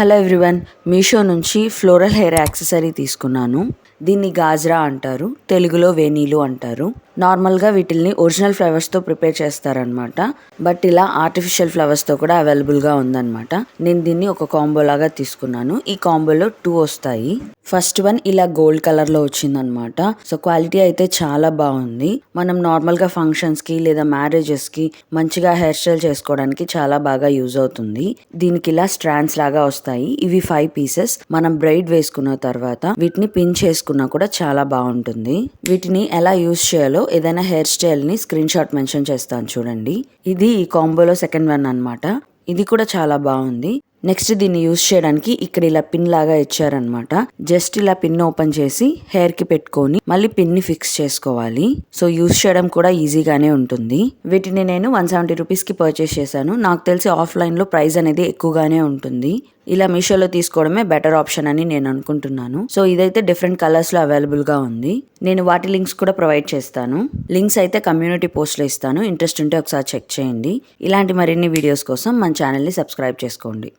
Hello everyone, Meesho నుంచి floral hair accessory తీసుకున్నాను. దీన్ని గాజ్రా అంటారు, తెలుగులో వేణీలు అంటారు. నార్మల్గా వీటిల్ని ఒరిజినల్ ఫ్లవర్స్తో ప్రిపేర్ చేస్తారనమాట. బట్ ఇలా ఆర్టిఫిషియల్ ఫ్లవర్స్తో కూడా అవైలబుల్గా ఉందన్నమాట. నేను దీన్ని ఒక కాంబో లాగా తీసుకున్నాను. ఈ కాంబోలో 2 వస్తాయి. ఫస్ట్ వన్ ఇలా గోల్డ్ కలర్లో వచ్చిందనమాట. సో క్వాలిటీ అయితే చాలా బాగుంది. మనం నార్మల్గా ఫంక్షన్స్కి లేదా మ్యారేజెస్కి మంచిగా హెయిర్ స్టైల్ చేసుకోవడానికి చాలా బాగా యూజ్ అవుతుంది. దీనికి ఇలా స్ట్రాండ్స్ లాగా వస్తాయి. ఇవి 5 పీసెస్. మనం బ్రైడ్ వేసుకున్న తర్వాత వీటిని పిన్ చేసుకున్నా కూడా చాలా బాగుంటుంది. వీటిని ఎలా యూజ్ చేయాలో ఏదైనా హెయిర్ స్టైల్ ని స్క్రీన్ షాట్ మెన్షన్ చేస్తాను చూడండి. ఇది ఈ కాంబోలో సెకండ్ వన్ అన్నమాట. ఇది కూడా చాలా బాగుంది. నెక్స్ట్ దీన్ని యూజ్ చేయడానికి ఇక్కడ ఇలా పిన్ లాగా ఇచ్చారనమాట. జస్ట్ ఇలా పిన్ ఓపెన్ చేసి హెయిర్ కి పెట్టుకొని మళ్ళీ పిన్ ని ఫిక్స్ చేసుకోవాలి. సో యూజ్ చేయడం కూడా ఈజీగానే ఉంటుంది. వీటిని నేను 170 రూపీస్కి పర్చేస్ చేశాను. నాకు తెలిసి ఆఫ్లైన్ లో ప్రైస్ అనేది ఎక్కువగానే ఉంటుంది. ఇలా మీషోలో తీసుకోవడమే బెటర్ ఆప్షన్ అని నేను అనుకుంటున్నాను. సో ఇదైతే డిఫరెంట్ కలర్స్ లో అవైలబుల్ గా ఉంది. నేను వాటి లింక్స్ కూడా ప్రొవైడ్ చేస్తాను. లింక్స్ అయితే కమ్యూనిటీ పోస్ట్ లో ఇస్తాను. ఇంట్రెస్ట్ ఉంటే ఒకసారి చెక్ చేయండి. ఇలాంటి మరిన్ని వీడియోస్ కోసం మన ఛానల్ ని సబ్స్క్రైబ్ చేసుకోండి.